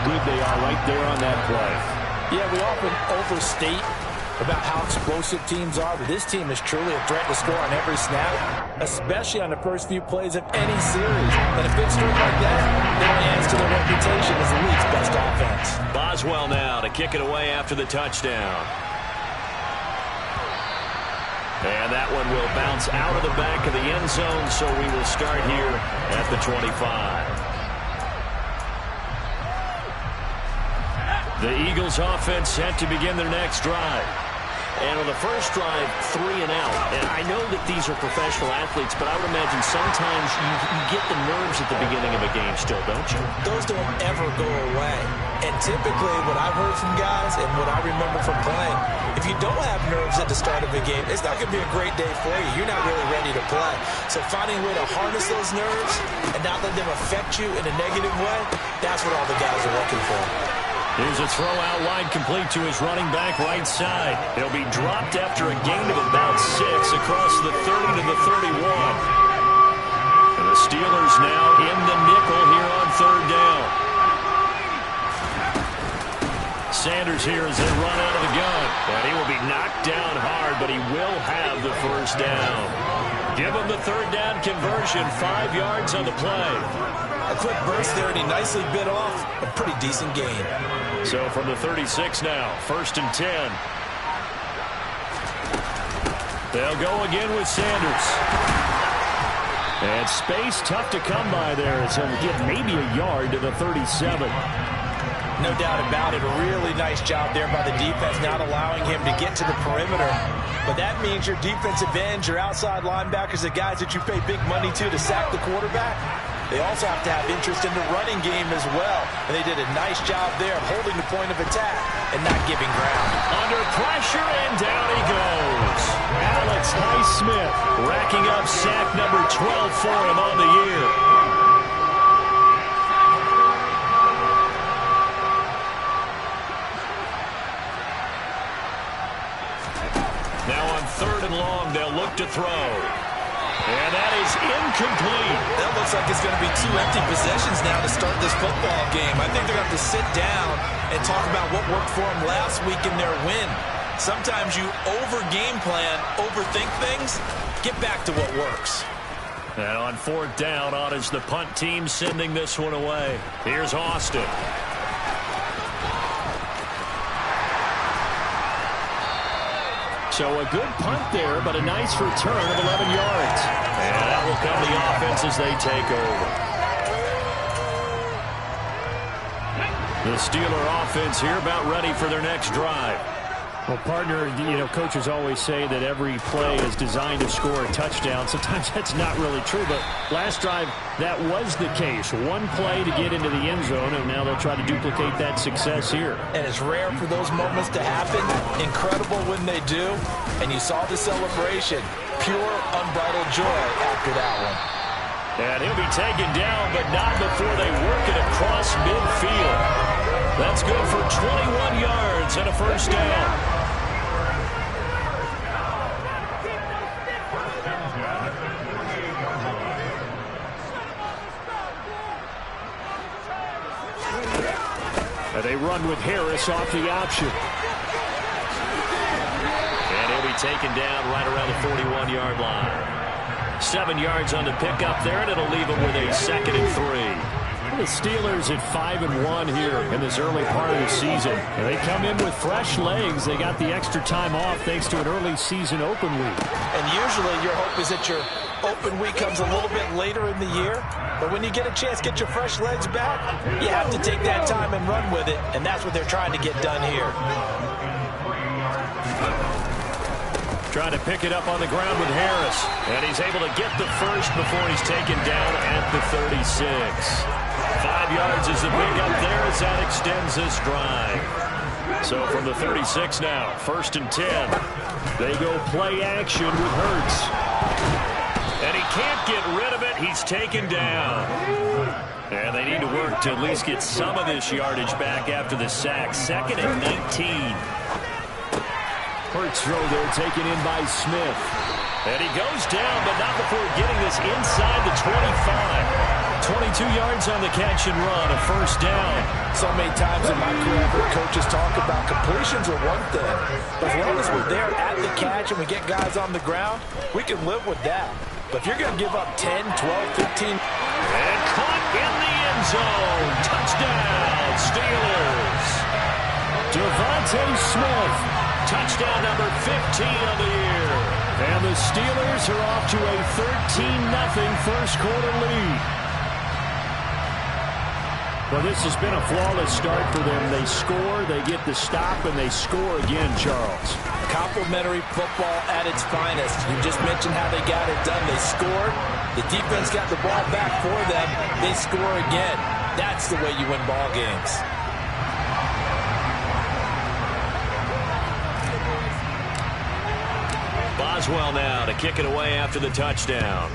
good they are right there on that play. Yeah, we often overstate about how explosive teams are, but this team is truly a threat to score on every snap, especially on the first few plays of any series. And a big streak like that, it only adds to their reputation as the league's best offense. Boswell now to kick it away after the touchdown. And that one will bounce out of the back of the end zone, so we will start here at the 25. The Eagles offense set to begin their next drive. And on the first drive, 3 and out. And I know that these are professional athletes, but I would imagine sometimes you get the nerves at the beginning of a game still, don't you? Those don't ever go away. And typically what I've heard from guys and what I remember from playing, if you don't have nerves at the start of a game, it's not going to be a great day for you. You're not really ready to play. So finding a way to harness those nerves and not let them affect you in a negative way, that's what all the guys are looking for. Here's a throw out wide complete to his running back right side. He'll be dropped after a gain of about 6 across the 30 to the 31. And the Steelers now in the nickel here on third down. Sanders here as they run out of the gun. And he will be knocked down hard, but he will have the first down. Give him the third down conversion, 5 yards on the play. A quick burst there, and he nicely bit off a pretty decent gain. So from the 36 now, 1st and 10. They'll go again with Sanders. And space tough to come by there. So he'll get maybe a yard to the 37. No doubt about it. A really nice job there by the defense, not allowing him to get to the perimeter. But that means your defensive ends, your outside linebackers, the guys that you pay big money to sack the quarterback, they also have to have interest in the running game as well. And they did a nice job there of holding the point of attack and not giving ground. Under pressure, and down he goes. Alex Highsmith racking up sack number 12 for him on the year. Now on 3rd and long, they'll look to throw. And that is incomplete. That looks like it's going to be 2 empty possessions now to start this football game. I think they're going to have to sit down and talk about what worked for them last week in their win. Sometimes you over-game plan, overthink things. Get back to what works. And on 4th down, on is the punt team sending this one away. Here's Austin. So a good punt there, but a nice return of 11 yards. And that will come the offense as they take over. The Steeler offense here about ready for their next drive. Well, partner, coaches always say that every play is designed to score a touchdown. Sometimes that's not really true, but last drive, that was the case. One play to get into the end zone, and now they'll try to duplicate that success here. And it's rare for those moments to happen. Incredible when they do. And you saw the celebration. Pure, unbridled joy after that one. And he'll be taken down, but not before they work it across midfield. That's good for 21 yards and a first down. And they run with Harris off the option. And he'll be taken down right around the 41-yard line. 7 yards on the pickup there, and it'll leave him with a 2nd and 3. The Steelers at 5-1 here in this early part of the season. And they come in with fresh legs. They got the extra time off thanks to an early season open week. And usually your hope is that your open week comes a little bit later in the year. But when you get a chance to get your fresh legs back, you have to take that time and run with it. And that's what they're trying to get done here. Trying to pick it up on the ground with Harris. And he's able to get the first before he's taken down at the 36. 5 yards is the pickup there as that extends this drive. So from the 36 now, 1st and 10. They go play action with Hurts. And he can't get rid of it. He's taken down. And they need to work to at least get some of this yardage back after the sack. 2nd and 19. Hurts throw there taken in by Smith. And he goes down, but not before getting this inside the 25. 22 yards on the catch and run, a first down. So many times in my career, I've heard coaches talk about completions are one thing. But as long as we're there at the catch and we get guys on the ground, we can live with that. But if you're going to give up 10, 12, 15... And caught in the end zone. Touchdown, Steelers. Devontae Smith. Touchdown number 15 of the year. And the Steelers are off to a 13-0 first quarter lead. Well, this has been a flawless start for them. They score, they get the stop, and they score again, Charles. Complimentary football at its finest. You just mentioned how they got it done. They scored. The defense got the ball back for them. They score again. That's the way you win ball games. Boswell now to kick it away after the touchdown.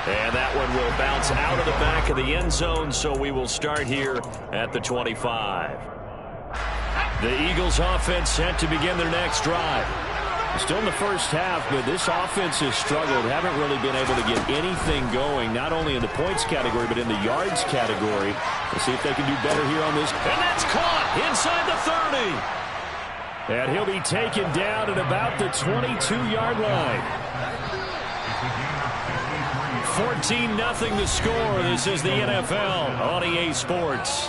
And that one will bounce out of the back of the end zone, so we will start here at the 25. The Eagles offense set to begin their next drive. Still in the first half, but this offense has struggled. Haven't really been able to get anything going, not only in the points category, but in the yards category. We'll see if they can do better here on this. And that's caught inside the 30. And he'll be taken down at about the 22-yard line. 14-0 the score. This is the NFL on EA Sports.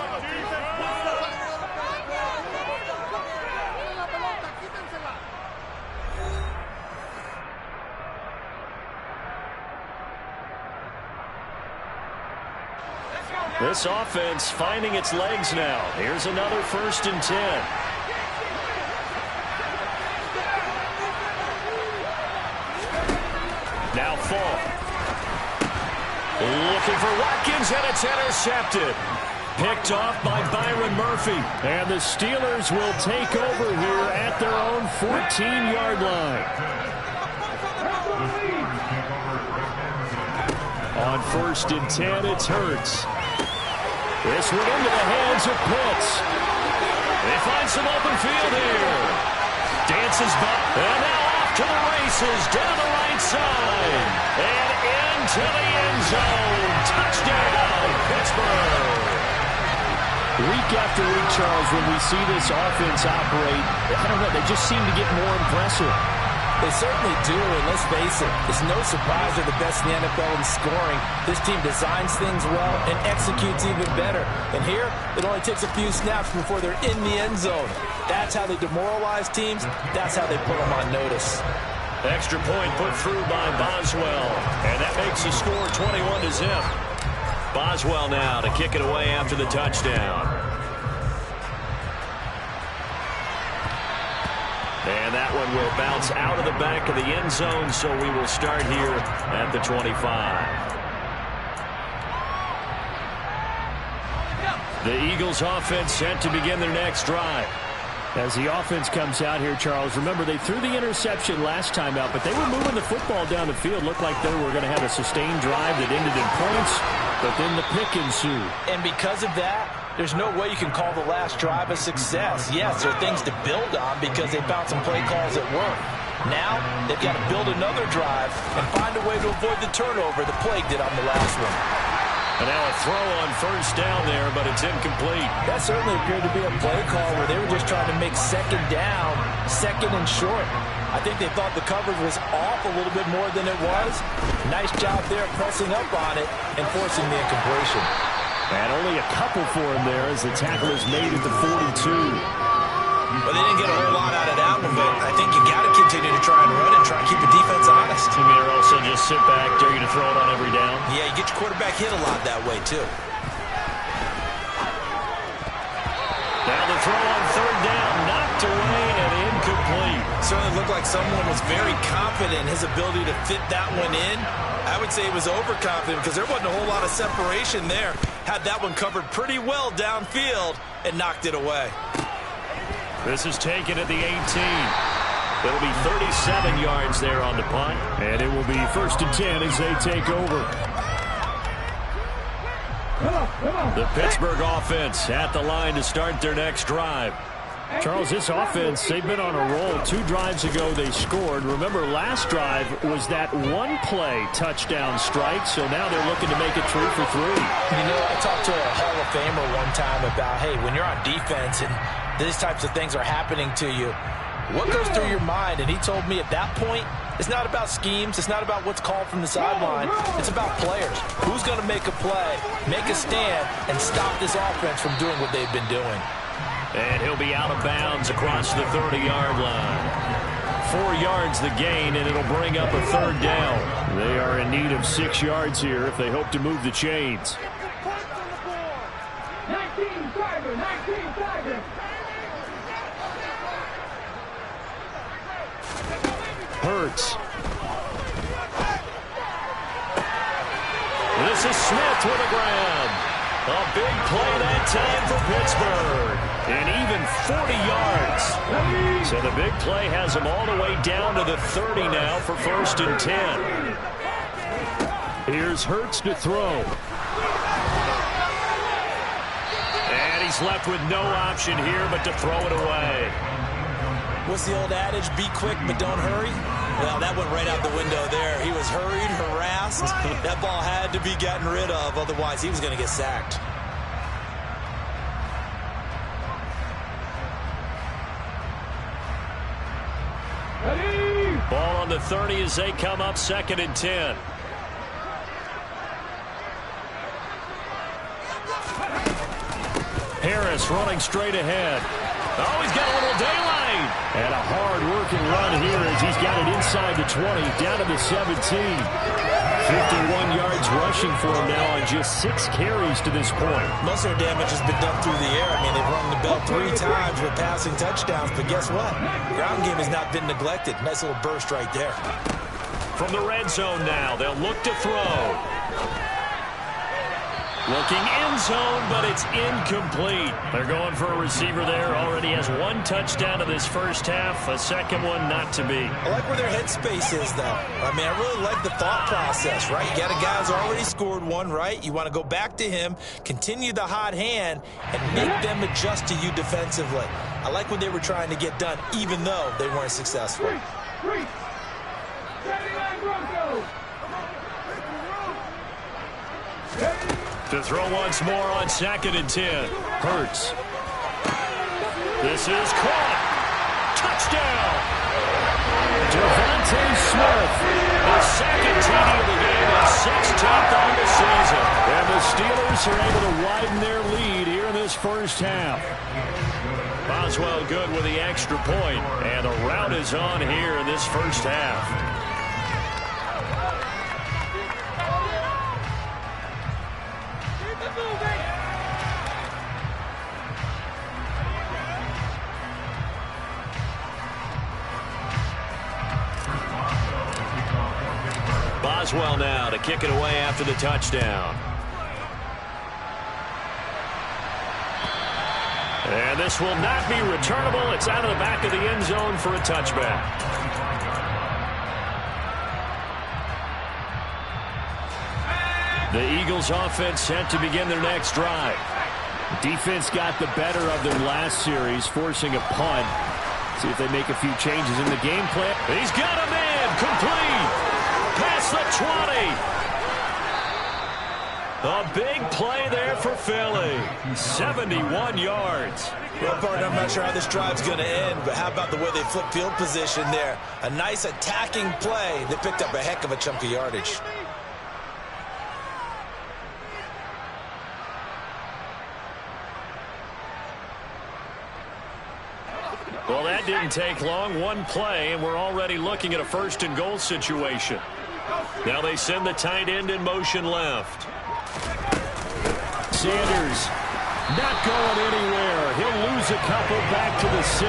This offense finding its legs now. Here's another 1st and 10. Now Fall. Looking for Watkins, and it's intercepted. Picked off by Byron Murphy. And the Steelers will take over here at their own 14-yard line. On 1st and 10, it's Hurts. This one into the hands of Pitts. They find some open field here. Dances back, and now off to the races down the right side. And into the end zone. Touchdown, Pittsburgh. Week after week, Charles, when we see this offense operate, I don't know, they just seem to get more impressive. They certainly do, and let's face it, it's no surprise they're the best in the NFL in scoring. This team designs things well and executes even better. And here, it only takes a few snaps before they're in the end zone. That's how they demoralize teams. That's how they put them on notice. Extra point put through by Boswell, and that makes the score 21-0. Boswell now to kick it away after the touchdown. And that one will bounce out of the back of the end zone, so we will start here at the 25. The Eagles offense set to begin their next drive. As the offense comes out here, Charles, remember they threw the interception last time out, but they were moving the football down the field. Looked like they were going to have a sustained drive that ended in points, but then the pick ensued. And because of that, there's no way you can call the last drive a success. Yes, there are things to build on because they found some play calls that work. Now, they've got to build another drive and find a way to avoid the turnover the plague did on the last one. And now a throw on 1st down there, but it's incomplete. That certainly appeared to be a play call where they were just trying to make 2nd down, 2nd and short. I think they thought the coverage was off a little bit more than it was. Nice job there pressing up on it and forcing the incompletion. And only a couple for him there as the tackle is made at the 42. Well, they didn't get a whole lot out of that one, but I think you got to continue to try and run and try and keep the defense honest. You mean, or also just sit back, dare you to throw it on every down? Yeah, you get your quarterback hit a lot that way, too. Now the throw on 3rd down, knocked away and incomplete. Certainly looked like someone was very confident in his ability to fit that one in. I would say he was overconfident because there wasn't a whole lot of separation there. Had that one covered pretty well downfield and knocked it away. This is taken at the 18. It'll be 37 yards there on the punt. And it will be 1st and 10 as they take over. The Pittsburgh offense at the line to start their next drive. Charles, this offense, they've been on a roll. 2 drives ago they scored. Remember, last drive was that one-play touchdown strike, so now they're looking to make it 3 for 3. You know, I talked to a Hall of Famer one time about, hey, when you're on defense and these types of things are happening to you, what goes through your mind? And he told me at that point, it's not about schemes. It's not about what's called from the sideline. It's about players. Who's going to make a play, make a stand, and stop this offense from doing what they've been doing. And he'll be out of bounds across the 30-yard line. 4 yards the gain, and it'll bring up a 3rd down. They are in need of 6 yards here if they hope to move the chains. 19 Tigers. Hurts. This is Smith with a grab. A big play that time for Pittsburgh. And even 40 yards. So the big play has him all the way down to the 30 now for 1st and 10. Here's Hurts to throw. And he's left with no option here but to throw it away. What's the old adage? Be quick, but don't hurry. Well, that went right out the window there. He was hurried, harassed. That ball had to be gotten rid of, otherwise he was going to get sacked. Ball on the 30 as they come up 2nd and 10. Harris running straight ahead. Oh, he's got a little daylight. And a hard-working run here as he's got it inside the 20, down to the 17. 51 yards rushing for him now on just 6 carries to this point. Most of their damage has been done through the air. I mean, they've rung the bell 3 times with passing touchdowns, but guess what? Ground game has not been neglected. Nice little burst right there. From the red zone now, they'll look to throw. Looking end zone, but it's incomplete. They're going for a receiver there. Already has 1 touchdown in this first half. A second one not to be. I like where their headspace is, though. I mean, I really like the thought process, right? You got a guy who's already scored 1, right? You want to go back to him, continue the hot hand, and make them adjust to you defensively. I like what they were trying to get done, even though they weren't successful. To throw once more on 2nd and 10. Hurts. This is caught. Touchdown. Devontae Smith. The 2nd TD of the game and 16th on the season. And the Steelers are able to widen their lead here in this first half. Boswell good with the extra point. And the rout is on here in this first half. Boswell now to kick it away after the touchdown. And this will not be returnable. It's out of the back of the end zone for a touchback. The Eagles offense set to begin their next drive. Defense got the better of them last series, forcing a punt. See if they make a few changes in the game plan. He's got a man complete. Past the 20. A big play there for Philly. 71 yards. Well, partner, I'm not sure how this drive's going to end, but how about the way they flip field position there? A nice attacking play. They picked up a heck of a chunk of yardage. Well, that didn't take long. 1 play, and we're already looking at a 1st and goal situation. Now they send the tight end in motion left. Sanders not going anywhere. He'll lose a couple back to the 6.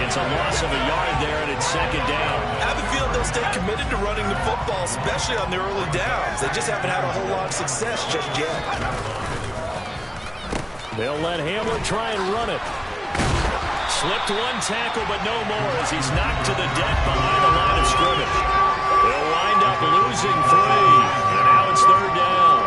It's a loss of a yard there, and it's 2nd down. I have a feeling they'll stay committed to running the football, especially on the early downs. They just haven't had a whole lot of success just yet. They'll let Hamler try and run it. Slipped 1 tackle, but no more as he's knocked to the deck behind the line of scrimmage. They'll wind up losing 3, and now it's 3rd down.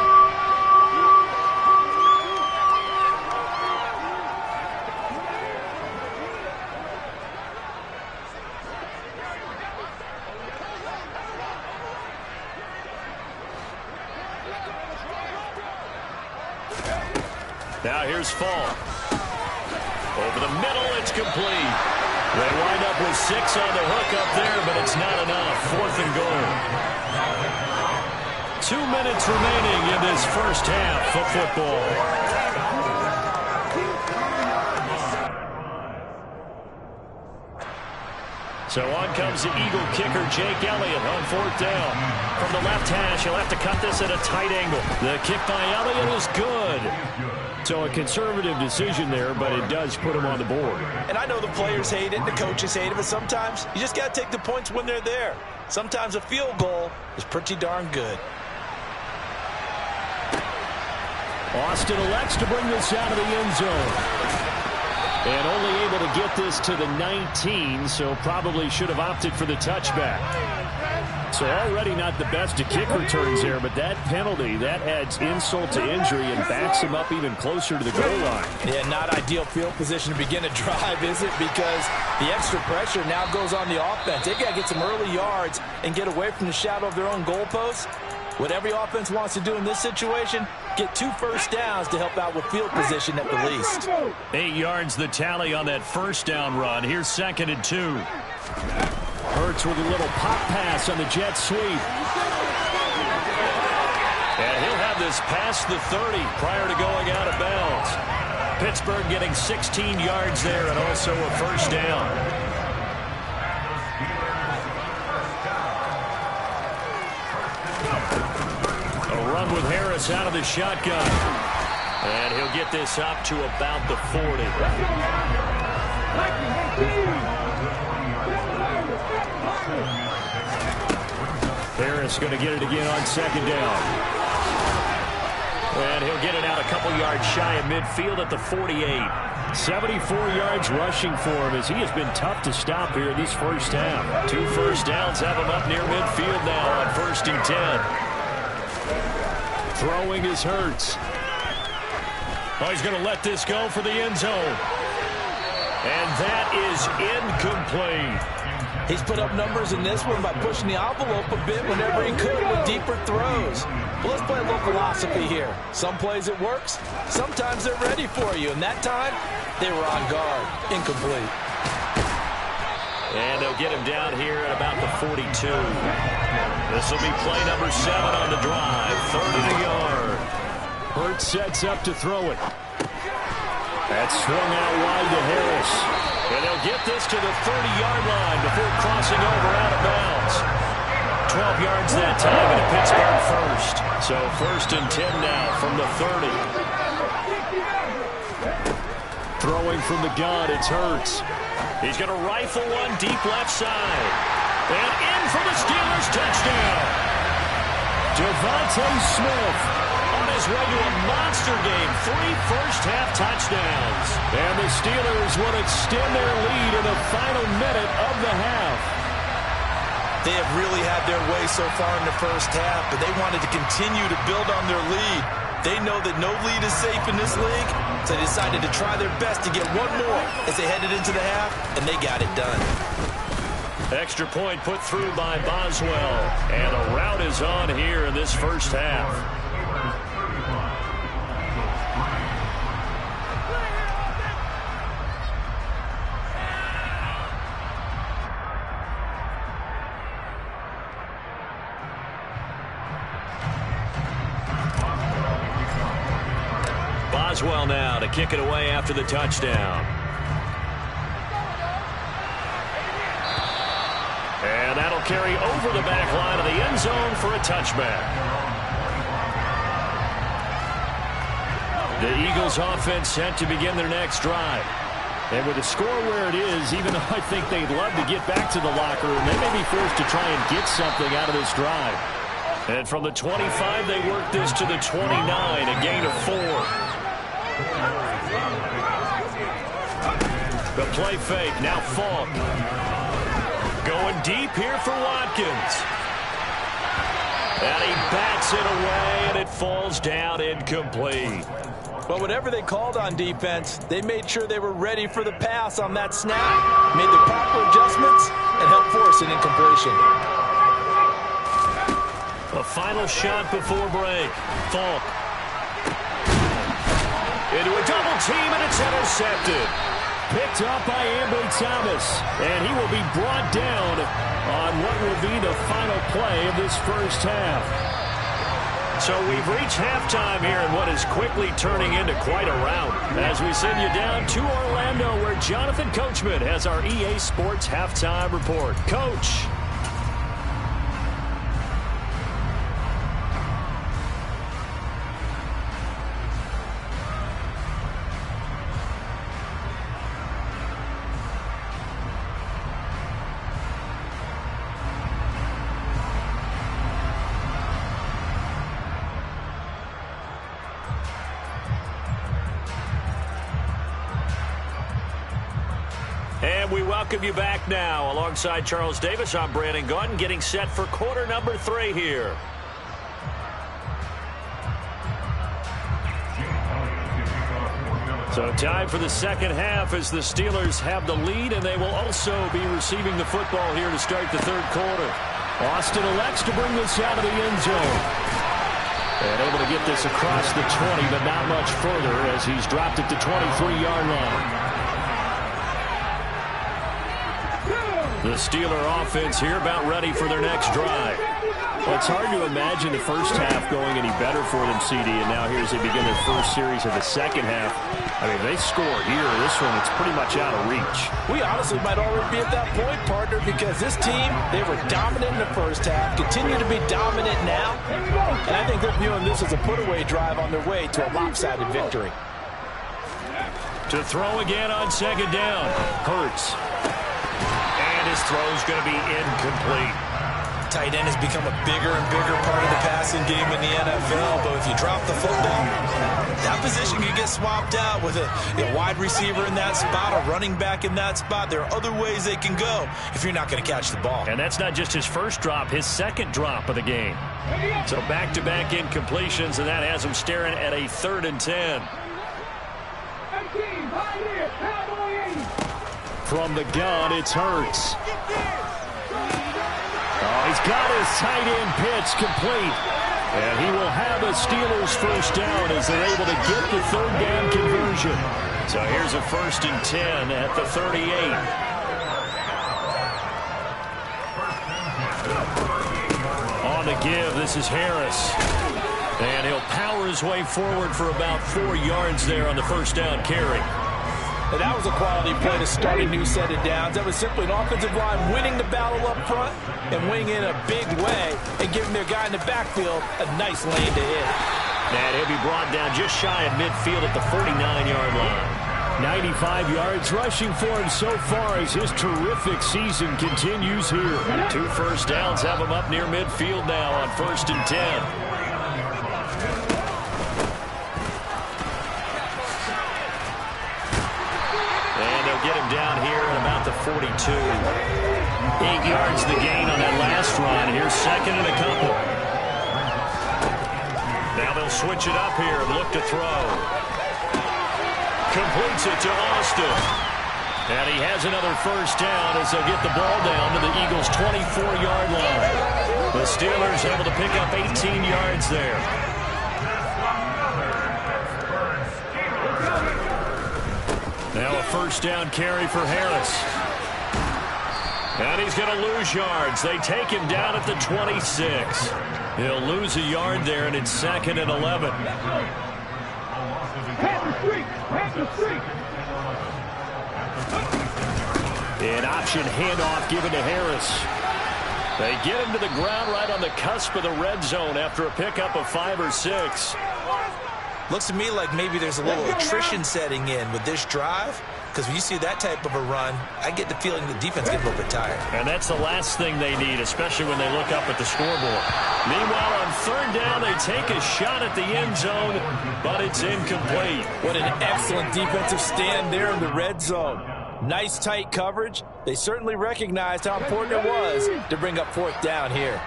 Now here's Falk. Over the middle, it's complete. They wind up with 6 on the hook up there, but it's not enough. 4th and goal. 2 minutes remaining in this first half of football. So on comes the Eagle kicker, Jake Elliott, on 4th down. From the left hash, he'll have to cut this at a tight angle. The kick by Elliott is good. So a conservative decision there, but it does put him on the board. And I know the players hate it, the coaches hate it, but sometimes you just got to take the points when they're there. Sometimes a field goal is pretty darn good. Austin elects to bring this out of the end zone. And only able to get this to the 19, so probably should have opted for the touchback. So already not the best of kick returns there, but that penalty, that adds insult to injury and backs him up even closer to the goal line. Yeah, not ideal field position to begin a drive, is it? Because the extra pressure now goes on the offense. They've got to get some early yards and get away from the shadow of their own goalposts. What every offense wants to do in this situation, get 2 first downs to help out with field position at the least. 8 yards the tally on that first down run. Here's 2nd and 2. Hurts with a little pop pass on the jet sweep. And he'll have this past the 30 prior to going out of bounds. Pittsburgh getting 16 yards there and also a first down. Run with Harris out of the shotgun. And he'll get this up to about the 40. Harris going to get it again on 2nd down. And he'll get it out a couple yards shy of midfield at the 48. 74 yards rushing for him as he has been tough to stop here this first half. 2 first downs have him up near midfield now on 1st and 10. Throwing is Hurts. Oh, he's going to let this go for the end zone. And that is incomplete. He's put up numbers in this one by pushing the envelope a bit whenever he could with deeper throws. Well, let's play a little philosophy here. Some plays it works. Sometimes they're ready for you. And that time, they were on guard. Incomplete. And they'll get him down here at about the 42. This will be play number 7 on the drive. 3rd and a yard. Hurts sets up to throw it. That's swung out wide to Harris. And they'll get this to the 30-yard line before crossing over out of bounds. 12 yards that time and a Pittsburgh first. So 1st and 10 now from the 30. Throwing from the gun, it's Hurts. He's going to rifle one deep left side. And in for the Steelers touchdown. Devontae Smith on his way to a monster game. 3 first-half touchdowns. And the Steelers will extend their lead in the final minute of the half. They have really had their way so far in the first half, but they wanted to continue to build on their lead. They know that no lead is safe in this league, so they decided to try their best to get one more as they headed into the half, and they got it done. Extra point put through by Boswell, and a rout is on here in this first half. Boswell now to kick it away after the touchdown. And that'll carry over the back line of the end zone for a touchback. The Eagles offense set to begin their next drive. And with the score where it is, even though I think they'd love to get back to the locker room, they may be forced to try and get something out of this drive. And from the 25, they work this to the 29, a gain of 4. The play fake, now Falk. Going deep here for Watkins. And he bats it away, and it falls down incomplete. But whatever they called on defense, they made sure they were ready for the pass on that snap, made the proper adjustments, and helped force an incompletion. A final shot before break. Falk. Into a double team, and it's intercepted. Picked up by Ambry Thomas, and he will be brought down on what will be the final play of this first half. So we've reached halftime here in what is quickly turning into quite a rout. As we send you down to Orlando, where Jonathan Coachman has our EA Sports halftime report. Coach. And we welcome you back now. Alongside Charles Davis, I'm Brandon Gaudin, getting set for quarter number 3 here. So time for the second half as the Steelers have the lead, and they will also be receiving the football here to start the third quarter. Austin elects to bring this out of the end zone. And able to get this across the 20, but not much further as he's dropped it to 23-yard line. The Steeler offense here about ready for their next drive. Well, it's hard to imagine the first half going any better for them, CD, and now here as they begin their first series of the second half. I mean, they score here. This one, it's pretty much out of reach. We honestly might already be at that point, partner, because this team, they were dominant in the first half, continue to be dominant now, and I think they're viewing this as a put-away drive on their way to a lopsided victory. To throw again on second down. Hurts. And his throw's going to be incomplete. Tight end has become a bigger and bigger part of the passing game in the NFL, but if you drop the football, that position can get swapped out with a wide receiver in that spot, a running back in that spot. There are other ways they can go if you're not going to catch the ball. And that's not just his first drop, his second drop of the game. So back-to-back incompletions, and that has him staring at a 3rd and 10. From the gun, it's Hurts. Oh, he's got his tight end pitch complete. And he will have a Steelers first down as they're able to get the third down conversion. So here's a 1st and 10 at the 38. On the give, this is Harris. And he'll power his way forward for about 4 yards there on the first down carry. And that was a quality play to start a new set of downs. That was simply an offensive line winning the battle up front and winning in a big way and giving their guy in the backfield a nice lane to hit. And he'll be brought down just shy of midfield at the 49-yard line. 95 yards rushing for him so far as his terrific season continues here. 2 first downs have him up near midfield now on 1st and 10. Get him down here at about the 42. 8 yards the gain on that last run. Here's 2nd and a couple. Now they'll switch it up here and look to throw. Completes it to Austin. And he has another first down as they'll get the ball down to the Eagles' 24-yard line. The Steelers able to pick up 18 yards there. Now a first down carry for Harris. And he's going to lose yards. They take him down at the 26. He'll lose a yard there, and it's 2nd and 11. An option handoff given to Harris. They get him to the ground right on the cusp of the red zone after a pickup of 5 or 6. Looks to me like maybe there's a little attrition setting in with this drive, because when you see that type of a run, I get the feeling the defense gets a little bit tired. And that's the last thing they need, especially when they look up at the scoreboard. Meanwhile, on 3rd down, they take a shot at the end zone, but it's incomplete. What an excellent defensive stand there in the red zone. Nice tight coverage. They certainly recognized how important it was to bring up 4th down here.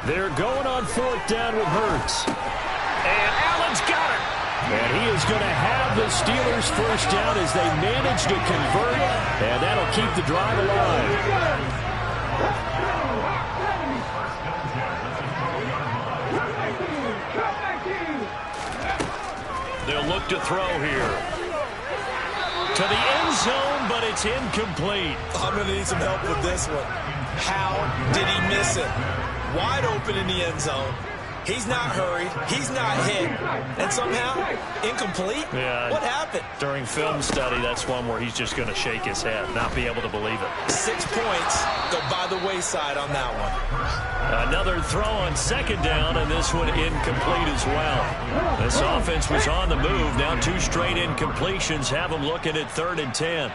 They're going on 4th down with Hurts. And Allen's got it. And he is going to have the Steelers first down as they manage to convert, and that'll keep the drive alive. They'll look to throw here. To the end zone, but it's incomplete. I'm going to need some help with this one. How did he miss it? Wide open in the end zone. He's not hurried. He's not hit. And somehow, incomplete? Yeah. What happened? During film study, that's one where he's just going to shake his head, not be able to believe it. 6 points go by the wayside on that one. Another throw on second down, and this one incomplete as well. This offense was on the move. Now 2 straight incompletions have them looking at 3rd and 10.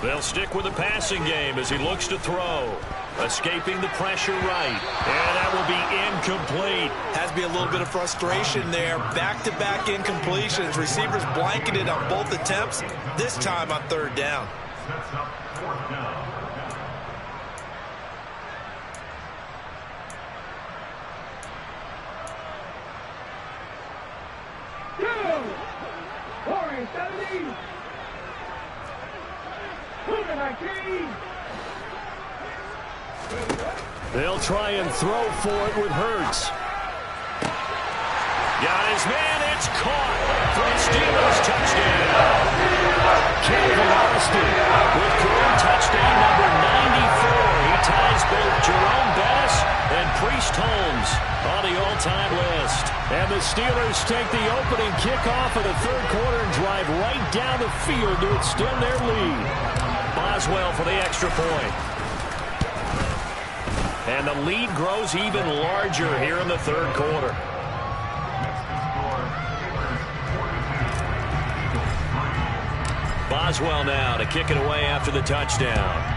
They'll stick with the passing game as he looks to throw. Escaping the pressure right. And that will be incomplete. Has to be a little bit of frustration there. Back-to-back incompletions. Receivers blanketed on both attempts. This time on 3rd down. They'll try and throw for it with Hurts. Got his man. It's caught for a Steelers touchdown. Calvin Austin With career touchdown number 94. He ties both Jerome Bettis and Priest Holmes on the all-time list. And the Steelers take the opening kickoff of the 3rd quarter and drive right down the field to extend their lead. Boswell for the extra point. And the lead grows even larger here in the 3rd quarter. Boswell now to kick it away after the touchdown.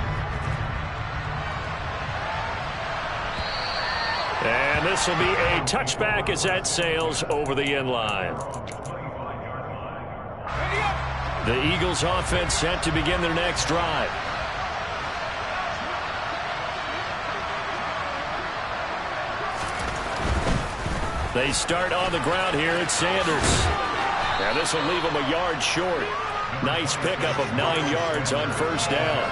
And this will be a touchback as that sails over the end line. The Eagles offense set to begin their next drive. They start on the ground here at Sanders. And this will leave them a yard short. Nice pickup of 9 yards on 1st down.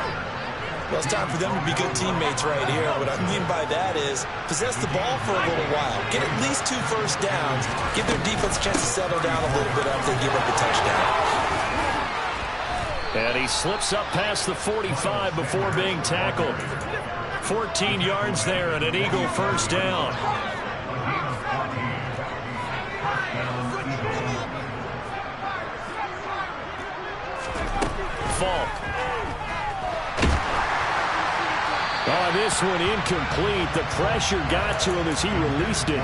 Well, it's time for them to be good teammates right here. What I mean by that is possess the ball for a little while. Get at least 2 first downs. Give their defense a chance to settle down a little bit after they give up a touchdown. And he slips up past the 45 before being tackled. 14 yards there and an Eagle 1st down. Falk. Oh, this one incomplete. The pressure got to him as he released it.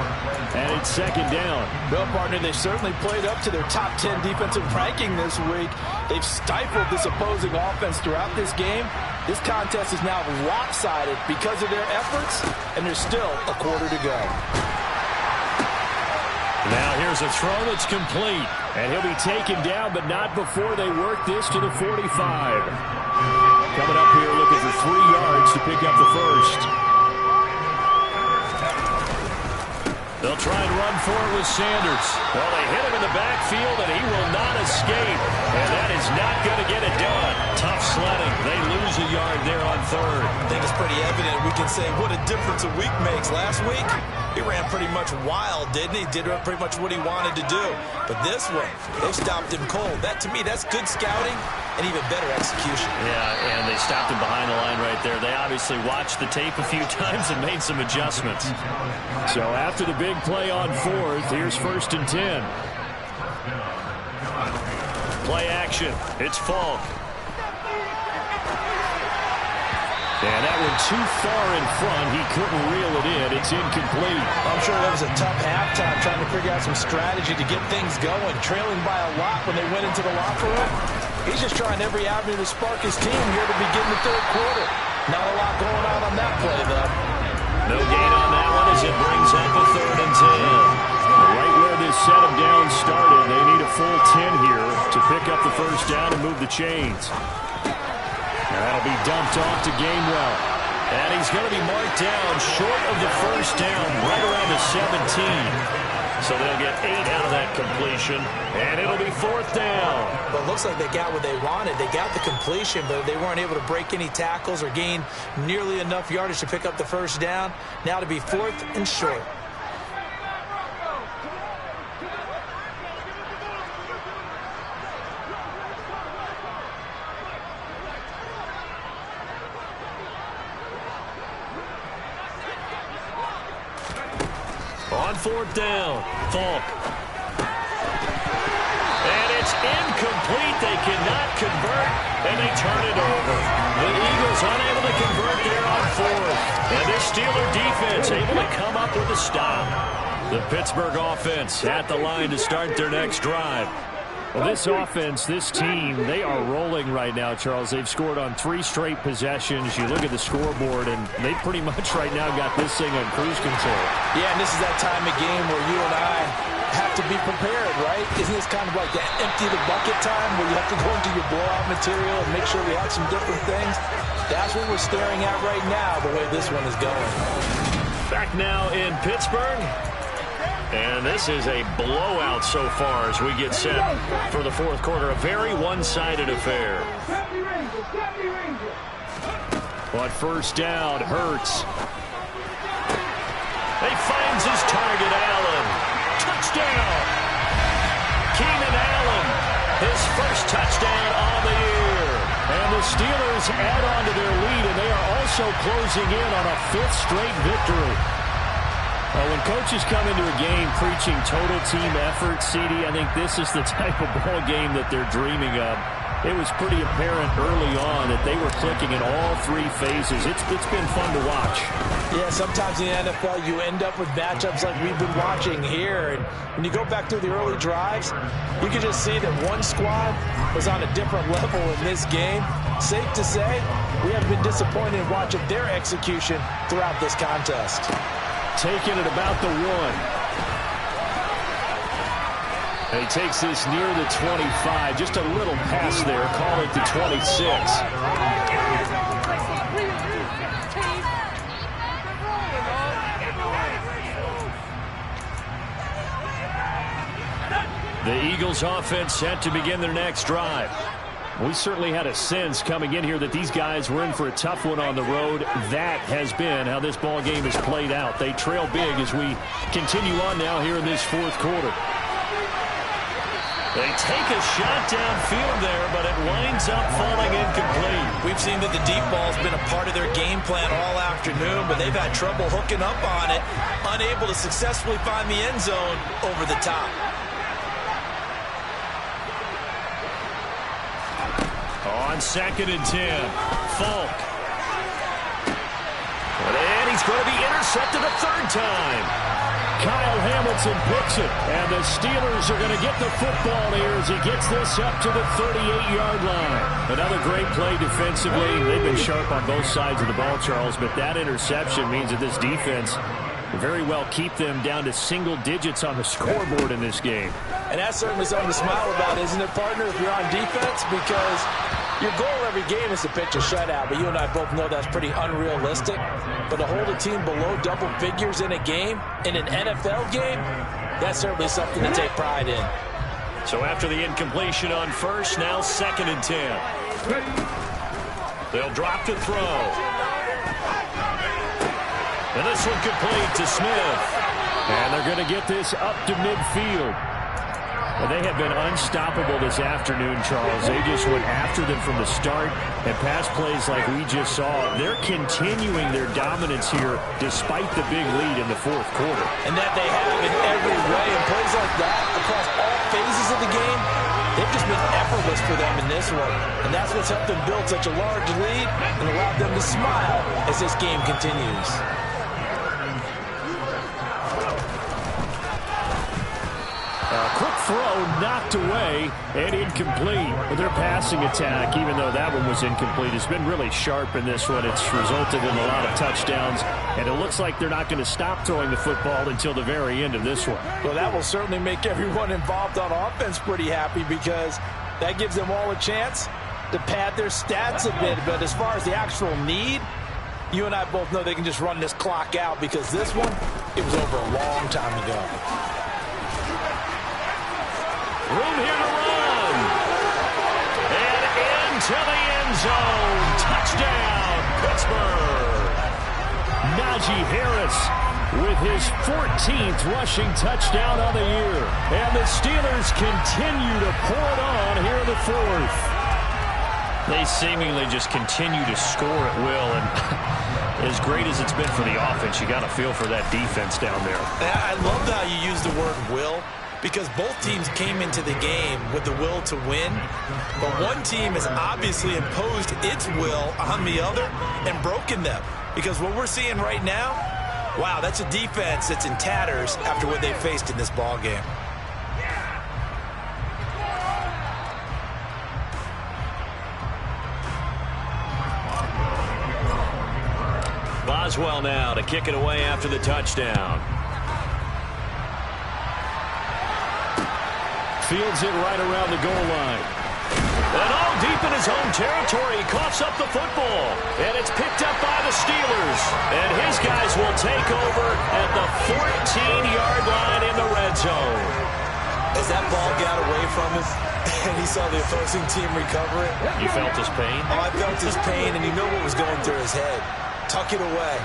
And it's 2nd down. Well, partner, they certainly played up to their top 10 defensive ranking this week. They've stifled this opposing offense throughout this game. This contest is now lopsided because of their efforts, and there's still a quarter to go. Now here's a throw that's complete. And he'll be taken down, but not before they work this to the 45. Coming up here looking for 3 yards to pick up the 1st. They'll try and run for it with Sanders. Well, they hit him in the backfield, and he will not escape. And that is not going to get it done. Tough sledding. They lose a yard there on 3rd. I think it's pretty evident. We can say what a difference a week makes. Last week, he ran pretty much wild, didn't he? Did pretty much what he wanted to do. But this one, they stopped him cold. That, to me, that's good scouting and even better execution. Yeah, and they stopped him behind the line right there. They obviously watched the tape a few times and made some adjustments. So after the big play on 4th, here's 1st and 10. Play action. It's Falk. And that one too far in front. He couldn't reel it in. It's incomplete. I'm sure that was a tough halftime trying to figure out some strategy to get things going. Trailing by a lot when they went into the locker room. He's just trying every avenue to spark his team here to begin the 3rd quarter. Not a lot going on that play, though. No gain on that one as it brings up a 3rd and 10. Right where this set of downs started, they need a full 10 here to pick up the 1st down and move the chains. And that'll be dumped off to Gainwell. And he's going to be marked down short of the 1st down, right around the 17. So they'll get 8 out of that completion, and it'll be 4th down. But it looks like they got what they wanted. They got the completion, but they weren't able to break any tackles or gain nearly enough yardage to pick up the first down. Now to be 4th and short. On 4th down, Falk. And it's incomplete. They cannot convert, and they turn it over. The Eagles unable to convert there on 4th. And this Steeler defense able to come up with a stop. The Pittsburgh offense at the line to start their next drive. Well, this offense, this team, they are rolling right now, Charles. They've scored on 3 straight possessions. You look at the scoreboard, and they pretty much right now got this thing on cruise control. Yeah, and this is that time of game where you and I have to be prepared, right? Isn't this kind of like that empty the bucket time where you have to go into your blowout material and make sure we have some different things? That's what we're staring at right now, the way this one is going. Back now in Pittsburgh. And this is a blowout so far as we get set for the 4th quarter. A very one-sided affair. On 1st down, Hurts. He finds his target, Allen. Touchdown! Keenan Allen, his first touchdown on the year. And the Steelers add on to their lead, and they are also closing in on a 5th straight victory. Well, when coaches come into a game preaching total team effort, CD, I think this is the type of ball game that they're dreaming of. It was pretty apparent early on that they were clicking in all 3 phases. It's been fun to watch. Yeah, sometimes in the NFL you end up with matchups like we've been watching here. And when you go back through the early drives, you can just see that one squad was on a different level in this game. Safe to say, we have been disappointed in watching their execution throughout this contest. Taking it about the 1. And he takes this near the 25. Just a little pass there. Call it the 26. The Eagles offense set to begin their next drive. We certainly had a sense coming in here that these guys were in for a tough one on the road. That has been how this ball game has played out. They trail big as we continue on now here in this 4th quarter. They take a shot downfield there, but it winds up falling incomplete. We've seen that the deep ball's been a part of their game plan all afternoon, but they've had trouble hooking up on it, unable to successfully find the end zone over the top. On 2nd and 10, Falk. And he's going to be intercepted a 3rd time. Kyle Hamilton picks it, and the Steelers are going to get the football here as he gets this up to the 38-yard line. Another great play defensively. They've been sharp on both sides of the ball, Charles, but that interception means that this defense will very well keep them down to single digits on the scoreboard in this game. And that's certainly something to smile about, isn't it, partner, if you're on defense? Because your goal every game is to pitch a shutout, but you and I both know that's pretty unrealistic. But to hold a team below double figures in a game, in an NFL game, that's certainly something to take pride in. So after the incompletion on 1st, now 2nd and 10. They'll drop to throw. And this one complete to Smith. And they're going to get this up to midfield. Well, they have been unstoppable this afternoon, Charles. They just went after them from the start, and pass plays like we just saw. They're continuing their dominance here despite the big lead in the 4th quarter. And that they have in every way. And plays like that across all phases of the game, they've just been effortless for them in this one. And that's what's helped them build such a large lead and allowed them to smile as this game continues. Quick throw knocked away and incomplete. But their passing attack, even though that one was incomplete, has been really sharp in this one. It's resulted in a lot of touchdowns, and it looks like they're not going to stop throwing the football until the very end of this one. Well, that will certainly make everyone involved on offense pretty happy, because that gives them all a chance to pad their stats a bit. But as far as the actual need, you and I both know they can just run this clock out, because this one, it was over a long time ago. Room here to run. And into the end zone. Touchdown, Pittsburgh. Najee Harris with his 14th rushing touchdown of the year. And the Steelers continue to pour it on here in the fourth. They seemingly just continue to score at will, and as great as it's been for the offense, you got to feel for that defense down there. I love how you use the word will, because both teams came into the game with the will to win, but one team has obviously imposed its will on the other and broken them, because what we're seeing right now, wow, that's a defense that's in tatters after what they faced in this ball game. Boswell now to kick it away after the touchdown. Fields it right around the goal line. And all deep in his own territory, he coughs up the football. And it's picked up by the Steelers. And his guys will take over at the 14-yard line in the red zone. As that ball got away from him, and he saw the opposing team recover it. You felt his pain? Oh, I felt his pain, and you know what was going through his head. Tuck it away.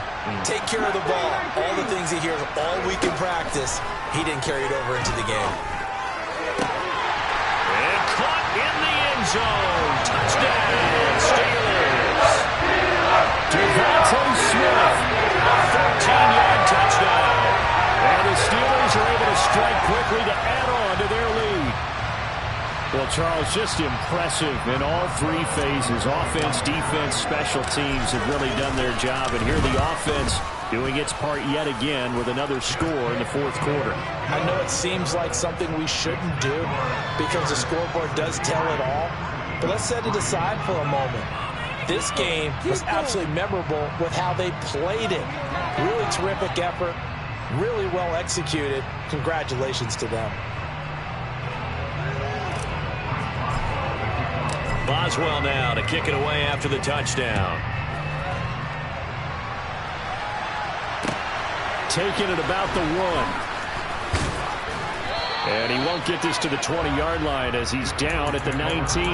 Take care of the ball. All the things he hears all week in practice, he didn't carry it over into the game. And caught in the end zone. Touchdown, Steelers. Devontae Smith, A 14-yard touchdown. and the Steelers are able to strike quickly to add on to their lead. Well, Charles, just impressive in all three phases. Offense, defense, special teams have really done their job. And here the offense doing its part yet again with another score in the fourth quarter. I know it seems like something we shouldn't do because the scoreboard does tell it all. But let's set it aside for a moment. This game was absolutely memorable with how they played it. Really terrific effort, really well executed. Congratulations to them. Boswell now to kick it away after the touchdown. Taking it about the 1. And he won't get this to the 20-yard line as he's down at the 19.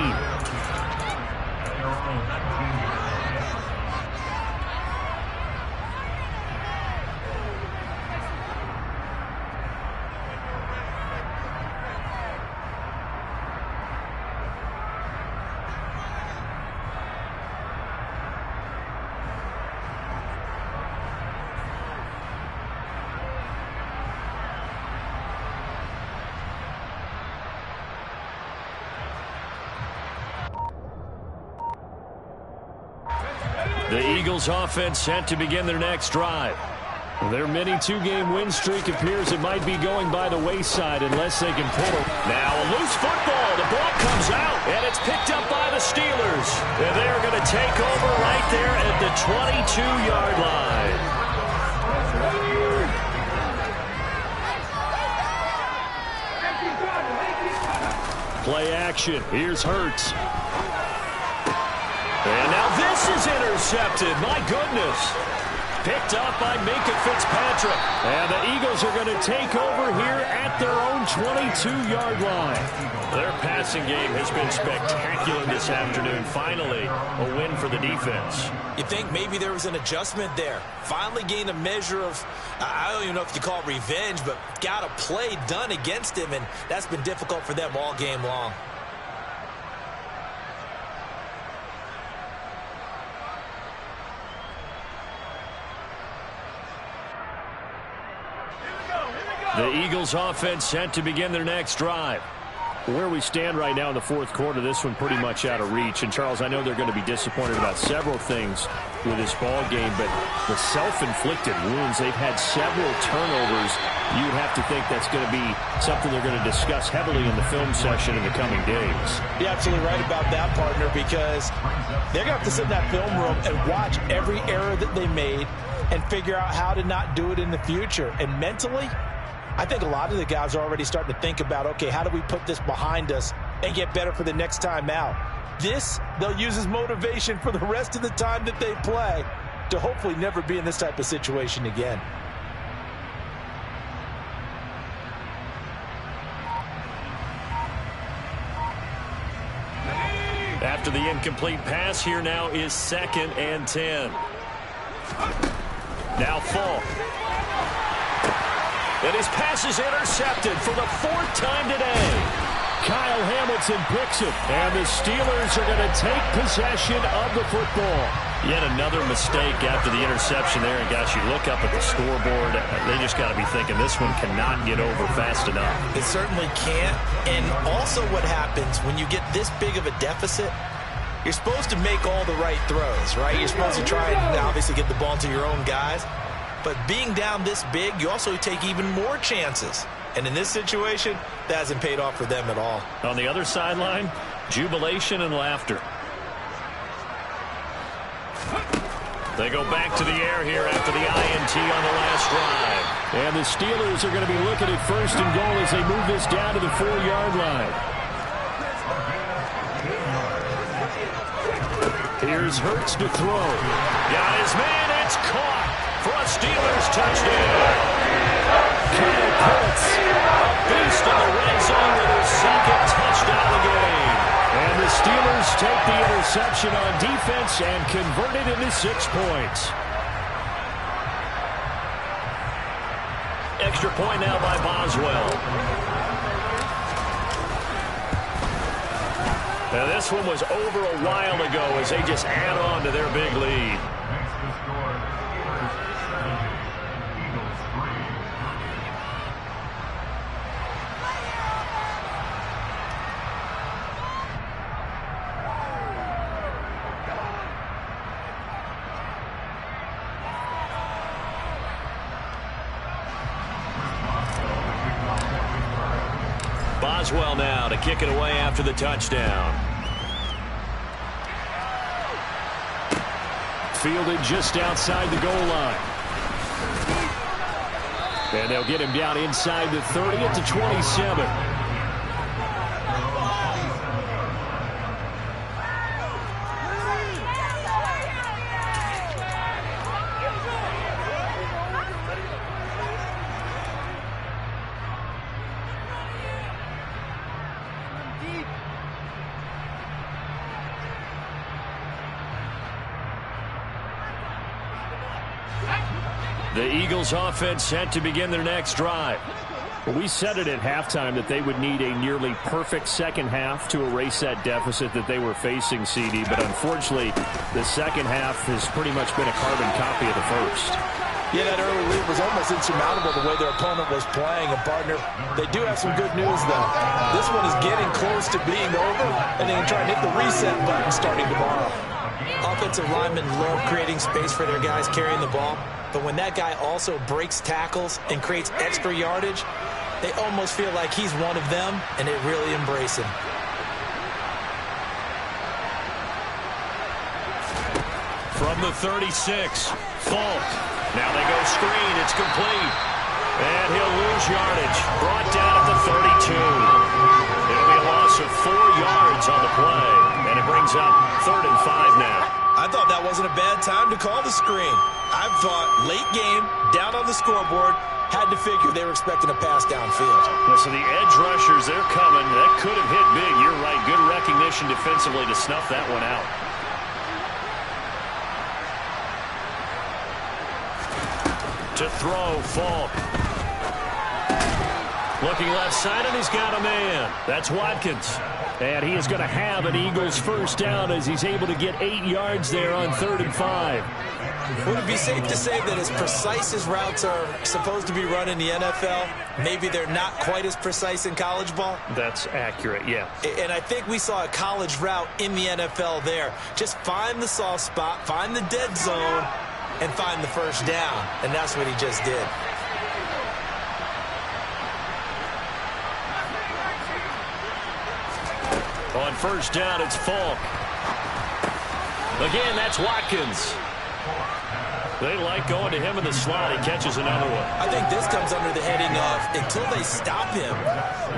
The Eagles offense set to begin their next drive. Their mini two-game win streak appears it might be going by the wayside unless they can pull it. Now a loose football. The ball comes out, and it's picked up by the Steelers. And they're going to take over right there at the 22-yard line. Play action. Here's Hurts. And now this is intercepted. My goodness. Picked up by Minkah Fitzpatrick. And the Eagles are going to take over here at their own 22-yard line. Their passing game has been spectacular this afternoon. Finally, a win for the defense. You think maybe there was an adjustment there. Finally gained a measure of, I don't even know if you call it revenge, but got a play done against him, and that's been difficult for them all game long. The Eagles offense set to begin their next drive. Where we stand right now in the fourth quarter, this one pretty much out of reach. And, Charles, I know they're going to be disappointed about several things with this ball game, but the self-inflicted wounds, they've had several turnovers. You would have to think that's going to be something they're going to discuss heavily in the film session in the coming days. You're absolutely right about that, partner, because they're going to have to sit in that film room and watch every error that they made and figure out how to not do it in the future. And mentally, I think a lot of the guys are already starting to think about, okay, how do we put this behind us and get better for the next time out? This, they'll use as motivation for the rest of the time that they play to hopefully never be in this type of situation again. after the incomplete pass. Here now is 2nd and 10. Now Falk. And his pass is intercepted for the 4th time today. Kyle Hamilton picks it, and the Steelers are going to take possession of the football. Yet another mistake after the interception there. And, gosh, you look up at the scoreboard, they just got to be thinking this one cannot get over fast enough. It certainly can't. And also what happens when you get this big of a deficit, you're supposed to make all the right throws, right? You're supposed to try and obviously get the ball to your own guys. But being down this big, you also take even more chances. And in this situation, that hasn't paid off for them at all. On the other sideline, jubilation and laughter. They go back to the air here after the INT on the last drive. And the Steelers are going to be looking at 1st and goal as they move this down to the 4-yard line. Here's Hurts to throw. Got his man, it's caught for a Steelers touchdown. Kyle Pitts, a beast in the red zone with his 2nd touchdown of the game. And the Steelers take the interception on defense and convert it into 6 points. Extra point now by Boswell. Now this one was over a while ago as they just add on to their big lead. Boswell now to kick it away after the touchdown. Fielded just outside the goal line. And they'll get him down inside the 30 at the 27. The Eagles offense set to begin their next drive. We said it at halftime that they would need a nearly perfect second half to erase that deficit that they were facing, CD. But unfortunately, the second half has pretty much been a carbon copy of the first. Yeah, that early lead was almost insurmountable the way their opponent was playing. And, partner, they do have some good news, though. This one is getting close to being over, and they can try and hit the reset button starting tomorrow. Offensive linemen love creating space for their guys carrying the ball. But when that guy also breaks tackles and creates extra yardage, they almost feel like he's one of them, and they really embrace him. From the 36, Falk. Now they go screen. It's complete. And he'll lose yardage. Brought down at the 32. It'll be a loss of 4 yards on the play. And it brings up 3rd and 5 now. I thought that wasn't a bad time to call the screen. I thought late game, down on the scoreboard, had to figure they were expecting a pass downfield. Yeah, so the edge rushers, they're coming. That could have hit big. You're right. Good recognition defensively to snuff that one out. To throw, Falk. Looking left side, and he's got a man. That's Watkins. And he is going to have an Eagles first down as he's able to get 8 yards there on 3rd and 5. Would it be safe to say that as precise as routes are supposed to be run in the NFL, maybe they're not quite as precise in college ball? That's accurate, yeah. And I think we saw a college route in the NFL there. Just find the soft spot, find the dead zone, and find the first down. And that's what he just did. On first down, it's Falk. Again, that's Watkins. They like going to him in the slot. He catches another one. I think this comes under the heading of, until they stop him,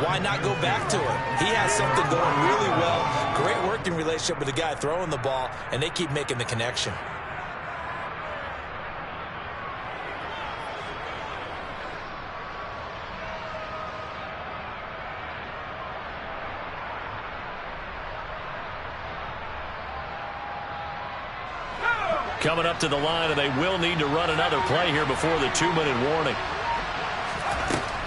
why not go back to him? He has something going really well. Great working relationship with the guy throwing the ball, and they keep making the connection. Coming up to the line, and they will need to run another play here before the 2-minute warning.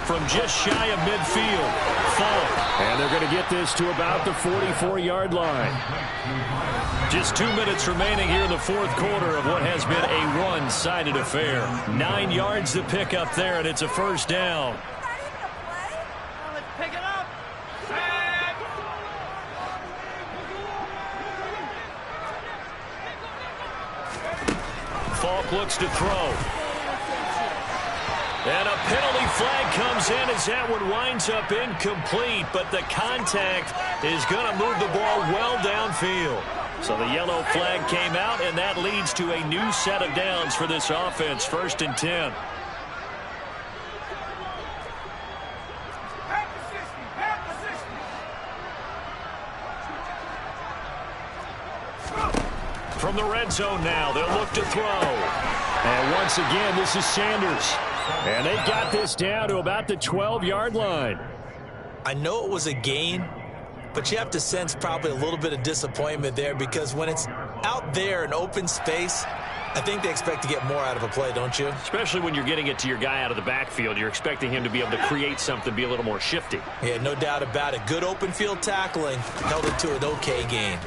From just shy of midfield, Falk. And they're going to get this to about the 44-yard line. Just 2 minutes remaining here in the fourth quarter of what has been a one-sided affair. 9 yards to pick up there, and it's a first down. Falk looks to throw. And a penalty flag comes in as that one winds up incomplete, but the contact is going to move the ball well downfield. So the yellow flag came out, and that leads to a new set of downs for this offense. 1st and 10. From the red zone now, they'll look to throw. And once again, this is Sanders. And they got this down to about the 12-yard line. I know it was a gain, but you have to sense probably a little bit of disappointment there, because when it's out there in open space, I think they expect to get more out of a play, don't you? Especially when you're getting it to your guy out of the backfield. You're expecting him to be able to create something, be a little more shifty. Yeah, no doubt about it. Good open field tackling held it to an okay gain.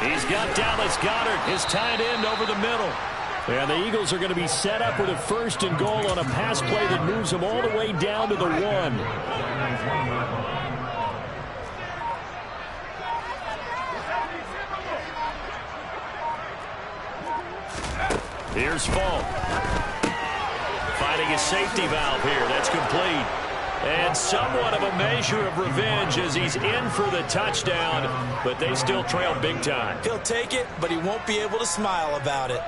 He's got Dallas Goedert, his tight end, over the middle. And the Eagles are going to be set up with a 1st and goal on a pass play that moves them all the way down to the 1. Here's Falk. Finding a safety valve here. That's complete. And somewhat of a measure of revenge as he's in for the touchdown, but they still trail big time. He'll take it, but he won't be able to smile about it.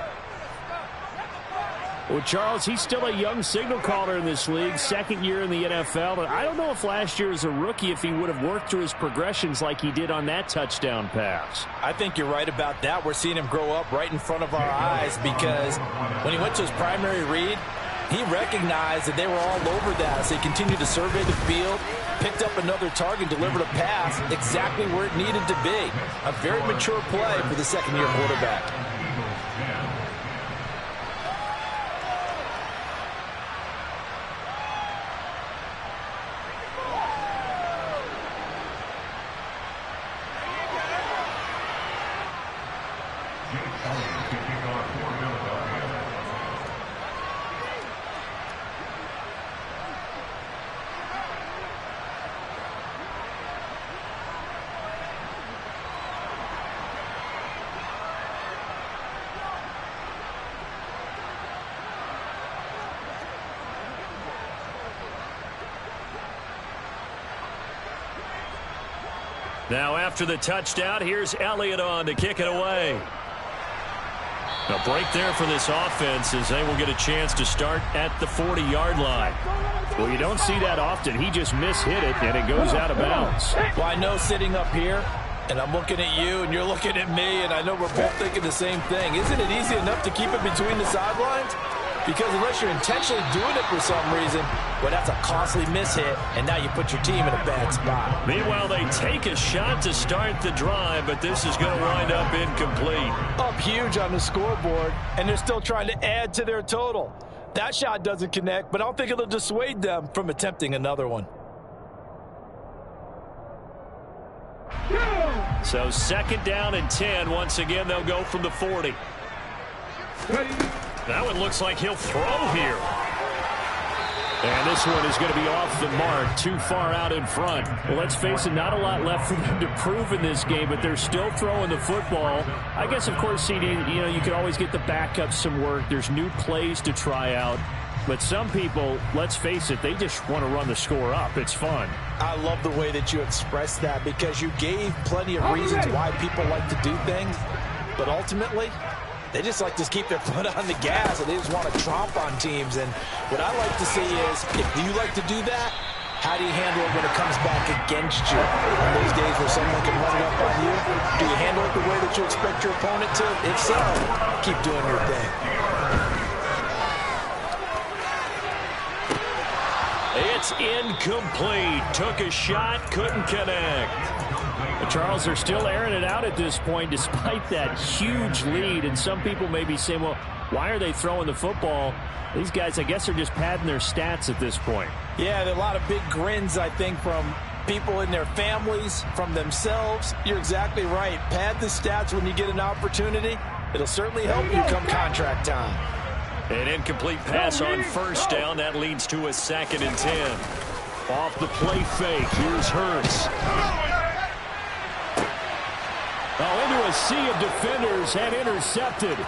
Well, Charles, he's still a young signal caller in this league, 2nd year in the NFL. But I don't know if last year as a rookie, if he would have worked through his progressions like he did on that touchdown pass. I think you're right about that. We're seeing him grow up right in front of our eyes, because when he went to his primary read, he recognized that they were all over that. So he continued to survey the field, picked up another target, delivered a pass exactly where it needed to be. A very mature play for the 2nd-year quarterback. Now after the touchdown, here's Elliott on to kick it away. A break there for this offense as they will get a chance to start at the 40-yard line. Well, you don't see that often. He just mishit it, and it goes out of bounds. Well, I know sitting up here, and I'm looking at you, and you're looking at me, and I know we're both thinking the same thing. Isn't it easy enough to keep it between the sidelines? Because unless you're intentionally doing it for some reason, well, that's a costly mishit, and now you put your team in a bad spot. Meanwhile, they take a shot to start the drive, but this is going to wind up incomplete. Up huge on the scoreboard, and they're still trying to add to their total. That shot doesn't connect, but I don't think it'll dissuade them from attempting another one. So 2nd down and 10. Once again, they'll go from the 40. That one looks like he'll throw here. And this one is going to be off the mark, too far out in front. Well, let's face it, not a lot left for them to prove in this game, but they're still throwing the football. I guess, of course, CD, you could always get the backups some work. There's new plays to try out. But some people, let's face it, they just want to run the score up. It's fun. I love the way that you expressed that, because you gave plenty of reasons why people like to do things. But ultimately, they just like to keep their foot on the gas, and they just want to tromp on teams. And what I like to see is, if you like to do that, how do you handle it when it comes back against you? On those days where someone can run it up on you, do you handle it the way that you expect your opponent to? If so, keep doing your thing. It's incomplete. Took a shot, couldn't connect. Charles, they're still airing it out at this point despite that huge lead. And some people may be saying, well, why are they throwing the football? These guys, I guess, are just padding their stats at this point. Yeah, there are a lot of big grins, I think, from people in their families, from themselves. You're exactly right. Pad the stats when you get an opportunity. It'll certainly help you come contract time. An incomplete pass on first down. That leads to a 2nd and 10. Off the play fake. Here's Hurts. Into a sea of defenders and intercepted.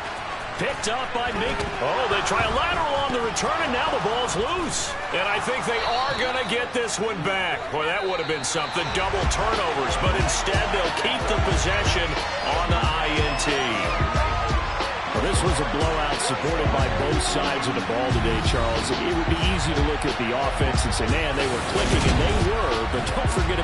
Picked up by Mink. Oh, they try a lateral on the return, and now the ball's loose. And I think they are going to get this one back. Boy, that would have been something. Double turnovers, but instead they'll keep the possession on the INT. Well, this was a blowout supported by both sides of the ball today, Charles. It would be easy to look at the offense and say, man, they were clicking, and they were, but don't forget